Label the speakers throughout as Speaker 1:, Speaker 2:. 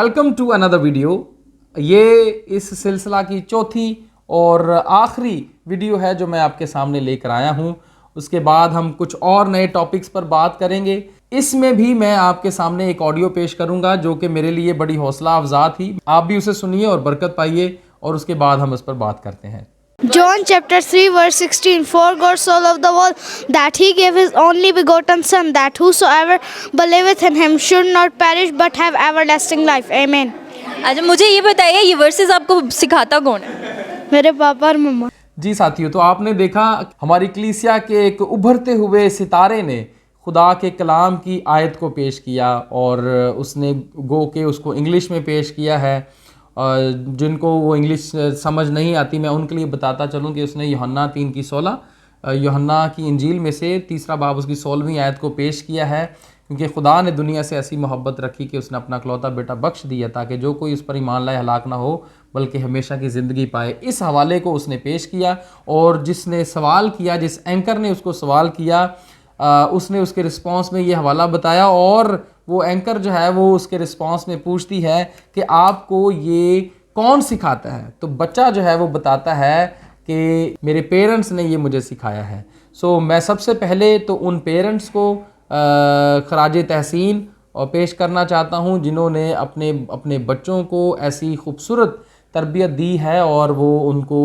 Speaker 1: Welcome to another video. ये इस सिलसिला की चौथी और आखिरी वीडियो है जो मैं आपके सामने लेकर आया हूँ। उसके बाद हम कुछ और नए टॉपिक्स पर बात करेंगे। इसमें भी मैं आपके सामने एक ऑडियो पेश करूँगा जो कि मेरे लिए बड़ी हौसला अफजा थी। आप भी उसे सुनिए और बरकत पाइए और उसके बाद हम उस पर बात करते हैं।
Speaker 2: John chapter 3 verse 16, For God so loved the world that he gave his only begotten Son, that whosoever believeth in him should not perish but have everlasting life. Amen.
Speaker 3: अच्छा, मुझे ये बताइए, ये वर्सेस आपको सिखाता कौन है?
Speaker 2: मेरे पापा और मम्मा।
Speaker 1: जी साथियों, तो आपने देखा हमारी कलीसिया के एक उभरते हुए सितारे ने खुदा के कलाम की आयत को पेश किया और उसने गो के उसको इंग्लिश में पेश किया है। जिनको वो इंग्लिश समझ नहीं आती, मैं उनके लिए बताता चलूँ कि उसने यूहन्ना 3:16 यूहन्ना की इंजील में से तीसरा बाब उसकी 16वीं आयत को पेश किया है, क्योंकि खुदा ने दुनिया से ऐसी मोहब्बत रखी कि उसने अपना इकलौता बेटा बख्श दिया ताकि जो कोई उस पर ईमान लाए हलाक ना हो बल्कि हमेशा की ज़िंदगी पाए। इस हवाले को उसने पेश किया और जिसने सवाल किया, जिस एंकर ने उसको सवाल किया, उसने उसके रिस्पांस में ये हवाला बताया और वो एंकर जो है वो उसके रिस्पांस में पूछती है कि आपको ये कौन सिखाता है। तो बच्चा जो है वो बताता है कि मेरे पेरेंट्स ने ये मुझे सिखाया है। सो मैं सबसे पहले तो उन पेरेंट्स को खराज तहसीन और पेश करना चाहता हूँ जिन्होंने अपने बच्चों को ऐसी खूबसूरत तरबियत दी है और वो उनको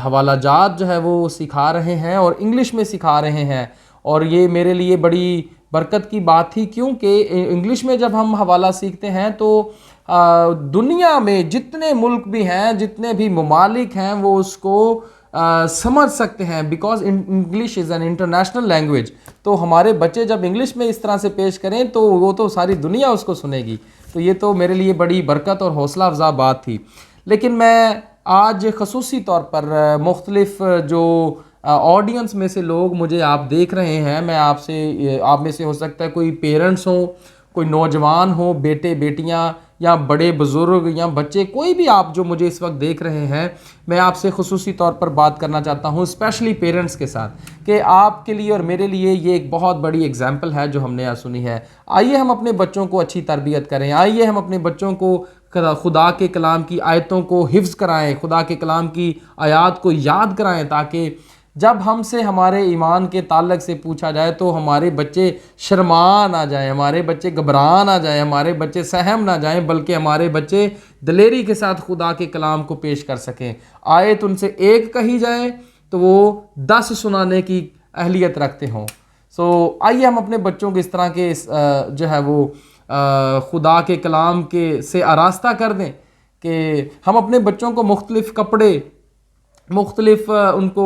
Speaker 1: हवाला जात जो है वो सिखा रहे हैं और इंग्लिश में सिखा रहे हैं। और ये मेरे लिए बड़ी बरकत की बात थी, क्योंकि इंग्लिश में जब हम हवाला सीखते हैं तो दुनिया में जितने मुल्क भी हैं, जितने भी ममालिक हैं, वो उसको समझ सकते हैं, because English is an international language. तो हमारे बच्चे जब इंग्लिश में इस तरह से पेश करें तो वो तो सारी दुनिया उसको सुनेगी। तो ये तो मेरे लिए बड़ी बरकत और हौसला अफजा बात थी। लेकिन मैं आज खसूसी तौर पर मुख्तलिफ जो ऑडियंस में से लोग मुझे आप देख रहे हैं, मैं आपसे, आप में से हो सकता है कोई पेरेंट्स हो, कोई नौजवान हो, बेटे बेटियां या बड़े बुज़ुर्ग या बच्चे, कोई भी आप जो मुझे इस वक्त देख रहे हैं, मैं आपसे खुसूसी तौर पर बात करना चाहता हूँ स्पेशली पेरेंट्स के साथ कि आपके लिए और मेरे लिए ये एक बहुत बड़ी एग्जाम्पल है जो हमने आज सुनी है। आइए हम अपने बच्चों को अच्छी तरबियत करें, आइए हम अपने बच्चों को खुदा के कलाम की आयतों को हिफ्ज़ कराएँ, खुदा के कलाम की आयात को याद कराएँ, ताकि जब हमसे हमारे ईमान के ताल्लुक़ से पूछा जाए तो हमारे बच्चे शर्मा ना जाएं, हमारे बच्चे घबरा ना जाएं, हमारे बच्चे सहम ना जाएं, बल्कि हमारे बच्चे दिलेरी के साथ खुदा के कलाम को पेश कर सकें। आयत उनसे एक कही जाए तो वो 10 सुनाने की अहलियत रखते हों। सो आइए हम अपने बच्चों को इस तरह के जो है वो खुदा के कलाम के से आरास्ता कर दें कि हम अपने बच्चों को मुख्तलिफ़ कपड़े, मुख्तलिफ़ उनको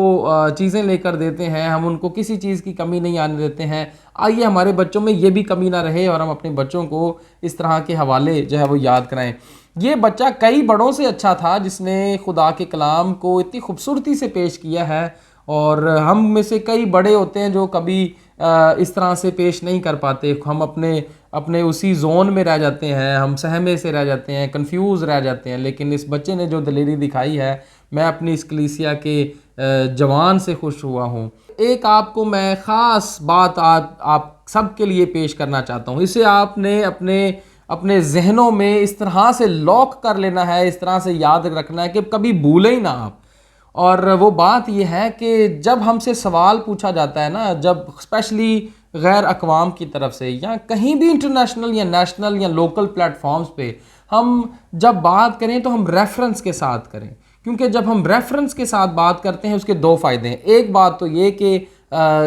Speaker 1: चीज़ें लेकर देते हैं, हम उनको किसी चीज़ की कमी नहीं आने देते हैं। आइए हमारे बच्चों में ये भी कमी ना रहे और हम अपने बच्चों को इस तरह के हवाले जो है वो याद कराएं। ये बच्चा कई बड़ों से अच्छा था जिसने खुदा के कलाम को इतनी खूबसूरती से पेश किया है, और हम में से कई बड़े होते हैं जो कभी इस तरह से पेश नहीं कर पाते। हम अपने उसी जोन में रह जाते हैं, हम सहमे से रह जाते हैं, कंफ्यूज रह जाते हैं। लेकिन इस बच्चे ने जो दिलेरी दिखाई है, मैं अपनी इस कलीसिया के जवान से खुश हुआ हूँ। एक आपको मैं ख़ास बात आप सब के लिए पेश करना चाहता हूँ। इसे आपने अपने जहनों में इस तरह से लॉक कर लेना है, इस तरह से याद रखना है कि कभी भूलें ही ना आप। और वो बात यह है कि जब हमसे सवाल पूछा जाता है ना, जब स्पेशली गैर अक़वाम की तरफ से या कहीं भी इंटरनेशनल या नेशनल या लोकल प्लेटफॉर्म्स पे हम जब बात करें तो हम रेफरेंस के साथ करें, क्योंकि जब हम रेफरेंस के साथ बात करते हैं उसके दो फ़ायदे हैं। एक बात तो ये कि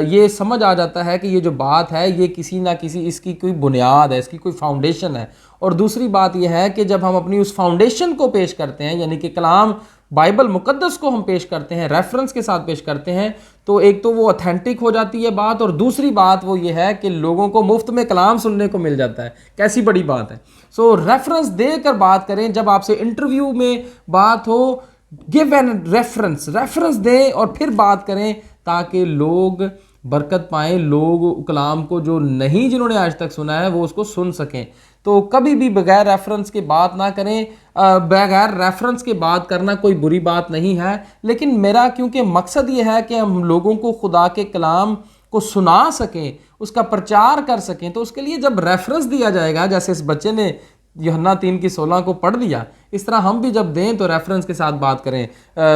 Speaker 1: ये समझ आ जाता है कि ये जो बात है ये किसी ना किसी, इसकी कोई बुनियाद है, इसकी कोई फाउंडेशन है। और दूसरी बात यह है कि जब हम अपनी उस फाउंडेशन को पेश करते हैं, यानी कि कलाम बाइबल मुकद्दस को हम पेश करते हैं, रेफरेंस के साथ पेश करते हैं, तो एक तो वो ऑथेंटिक हो जाती है बात, और दूसरी बात वो ये है कि लोगों को मुफ्त में कलाम सुनने को मिल जाता है। कैसी बड़ी बात है। सो रेफरेंस देकर बात करें। जब आपसे इंटरव्यू में बात हो, गिव एन रेफरेंस दें और फिर बात करें, ताकि लोग बरकत पाएँ, लोग कलाम को जो नहीं, जिन्होंने आज तक सुना है, वो उसको सुन सकें। तो कभी भी बगैर रेफरेंस के बात ना करें। बगैर रेफरेंस के बात करना कोई बुरी बात नहीं है, लेकिन मेरा क्योंकि मकसद ये है कि हम लोगों को खुदा के कलाम को सुना सकें, उसका प्रचार कर सकें, तो उसके लिए जब रेफरेंस दिया जाएगा, जैसे इस बच्चे ने यूहन्ना 3:16 को पढ़ दिया, इस तरह हम भी जब दें तो रेफरेंस के साथ बात करें।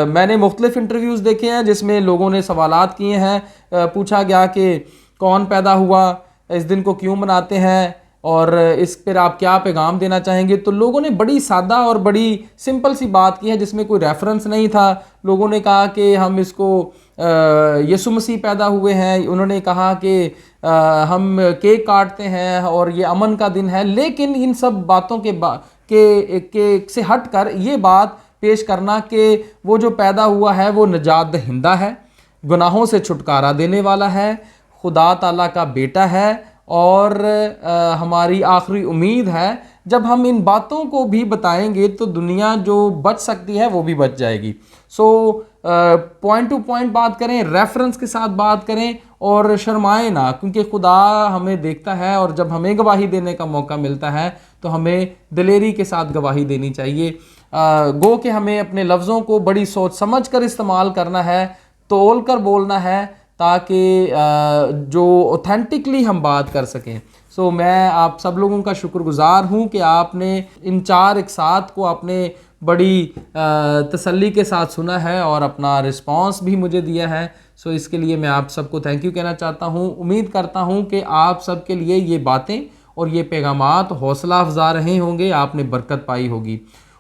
Speaker 1: मैंने मुख्तलिफ इंटरव्यूज़ देखे हैं जिसमें लोगों ने सवालात किए हैं, पूछा गया कि कौन पैदा हुआ, इस दिन को क्यों मनाते हैं और इस पर आप क्या पैगाम देना चाहेंगे। तो लोगों ने बड़ी सादा और बड़ी सिंपल सी बात की है जिसमें कोई रेफरेंस नहीं था। लोगों ने कहा कि हम इसको यीशु मसीह पैदा हुए हैं, उन्होंने कहा कि हम केक काटते हैं और ये अमन का दिन है, लेकिन इन सब बातों के से हट कर ये बात पेश करना कि वो जो पैदा हुआ है वो निजात दहिंदा है, गुनाहों से छुटकारा देने वाला है, खुदा ताला का बेटा है और हमारी आखिरी उम्मीद है। जब हम इन बातों को भी बताएंगे तो दुनिया जो बच सकती है वो भी बच जाएगी। सो पॉइंट टू पॉइंट बात करें, रेफरेंस के साथ बात करें और शर्माएं ना, क्योंकि खुदा हमें देखता है और जब हमें गवाही देने का मौका मिलता है तो हमें दिलेरी के साथ गवाही देनी चाहिए। गो कि हमें अपने लफ्ज़ों को बड़ी सोच समझ कर इस्तेमाल करना है, तोल कर बोलना है, ताकि जो ऑथेंटिकली हम बात कर सकें। सो मैं आप सब लोगों का शुक्रगुज़ार हूँ कि आपने इन 4 एक साथ को आपने बड़ी तसल्ली के साथ सुना है और अपना रिस्पांस भी मुझे दिया है। सो इसके लिए मैं आप सबको थैंक यू कहना चाहता हूँ। उम्मीद करता हूँ कि आप सब के लिए ये बातें और ये पैगामात हौसला अफजा रहे होंगे, आपने बरकत पाई होगी।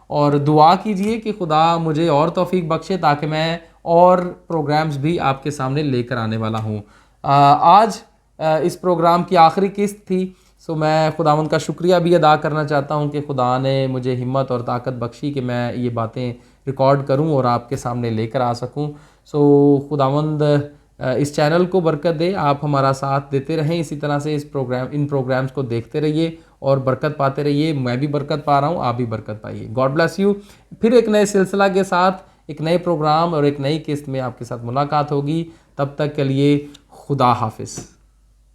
Speaker 1: और दुआ कीजिए कि खुदा मुझे और तौफीक बख्शे ताकि मैं और प्रोग्राम्स भी आपके सामने लेकर आने वाला हूँ। आज इस प्रोग्राम की आखिरी किस्त थी, सो मैं खुदावंद का शुक्रिया भी अदा करना चाहता हूँ कि खुदा ने मुझे हिम्मत और ताकत बख्शी कि मैं ये बातें रिकॉर्ड करूँ और आपके सामने लेकर आ सकूँ। सो खुदावंद इस चैनल को बरकत दे, आप हमारा साथ देते रहें, इसी तरह से इन प्रोग्राम्स को देखते रहिए और बरकत पाते रहिए। मैं भी बरकत पा रहा हूँ, आप भी बरकत पाइए। God bless you. फिर एक नए सिलसिला के साथ, एक नए प्रोग्राम और एक नई किस्त में आपके साथ मुलाकात होगी। तब तक के लिए खुदा हाफिज़।